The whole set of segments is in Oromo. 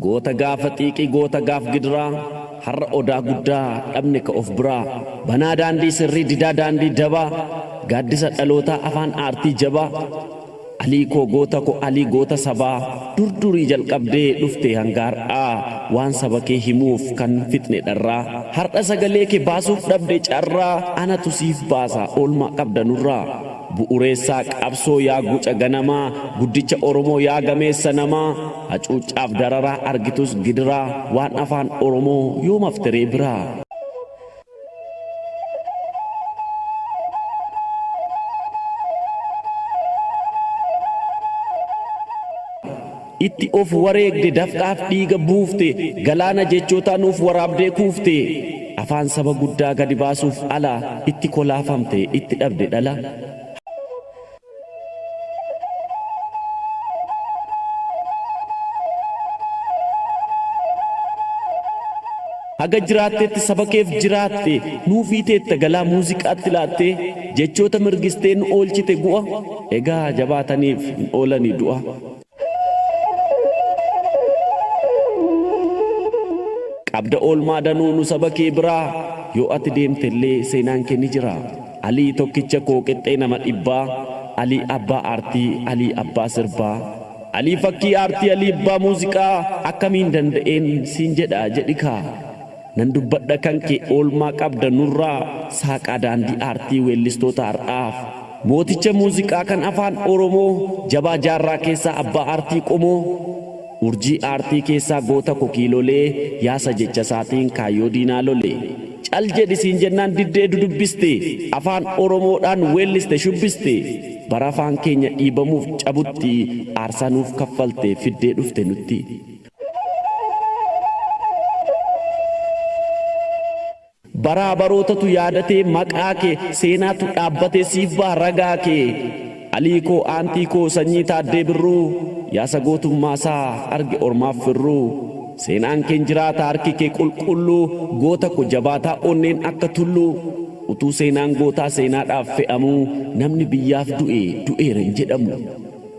Goota gaafa xiiqii goota gaaf gidiraa har'a odaa guddaa dhabne ka of biraa banaa daandii sirrii didaa daandii dabaa gaaddisa dhalootaa afaan aartii jabaa alii koo goota ko alii goota sabaa durdurii jalqabdee dhuftee hangaar'aa waan saba kee himuuf kan fixne dharraa har'a sagalee kee baasuuf dhabde carraa anatu siif baasa oolmaa qabda nurraa bu'uureessaa qabsoo yaa guca ganamaa guddicha Oromoo yaa gameessa namaa hacuuccaaf dararaa argitus gidiraa waan afaan Oromoo yoo mafteree biraa. Itti of wareegde dafqaaf dhiiga buufte galaana jechootaa nuuf waraabdee kuufte afaan saba guddaa gadi baasuuf ala itti kolaafamte itti dhabde dhala. Haga jiraatteetti saba keef jiraatte nuufiiteetta galaa muuziqaatti laatte jechoota mirgistee nu oolchite gu'a egaa jabaataniif hin oolanii du'a. Qabda oolmaa danuu nu saba kee biraa yoo ati deemtellee seenaan kee ni jira. Alii tokkicha koo qixxee nama dhibbaa Alii abbaa aartii Alii abbaa sirbaa Alii fakkii aartii Alii abbaa muuziqaa akkamiin danda'een siin jedha jedhikaa. Nan dubbadha kan kee oolmaa qabda nurraa saaqaa daandii aartii weellistoota har'aaf mooticha muuziqaa kan afaan Oromoo jabaa jaarraa keessaa abbaa aartii qomoo urjii aartii keessaa goota kokiilolee yaasa jecha isaatiin kaayyoo diinaa lolee cal jedhisiin jennaan diddee dudubbiste afaan Oromoodhaan weelliste shubbiste bara afaan keenya dhiibamuuf cabutti aarsaa nuuf kaffalte fiddee dhufte nutti. Baraa barootatu yaadatee maqaa kee seenaatu dhaabbatee siif baa ragaa kee alii koo aantii koo sanyii taaddee birruu yaasa gootummaasaa arge ormaaf firruu seenaan keen jiraata harki kee qulqulluu goota ko jabaataa onneen akka tulluu utuu seenaan gootaa seenaadhaaf fe'amuu namni biyyaaf du'eera hin jedhamu.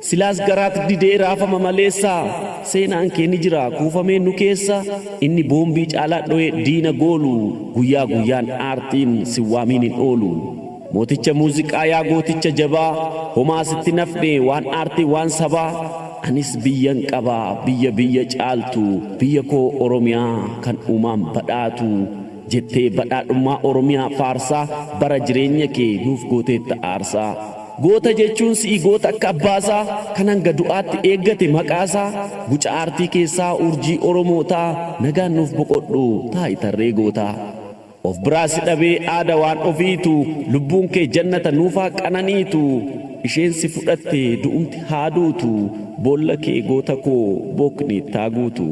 Silaas garaat didee raafama maleessaa seenaan kee ni jira kuufamee nu keessa inni boombii caalaa dho'ee diina goolu guyyaa guyyaan aartiin si waamiin hin oolu. Mooticha muuziqaa yaa gooticha jabaa homaa sitti nafne waan aartii waan sabaa anis biyyan qabaa biyya caaltu biyya koo Oromiyaa kan uumaan badhaatu jettee badhaadhummaa Oromiyaa faarsaa bara jireenya kee nuuf gooteetta aarsaa. Goota jechuun si'i goota akka abbaasaa kan hanga du'aatti eeggate maqaasaa guca aartii keessaa urjii Oromootaa nagaan nuuf boqodhu taa'i tarree gootaa. Of biraa si dhabee aada waan ofiitu lubbuun kee jannata nuufaa qananiitu isheen si fudhatte du'umti haaduutu boolla kee goota koo bookni taaguutu.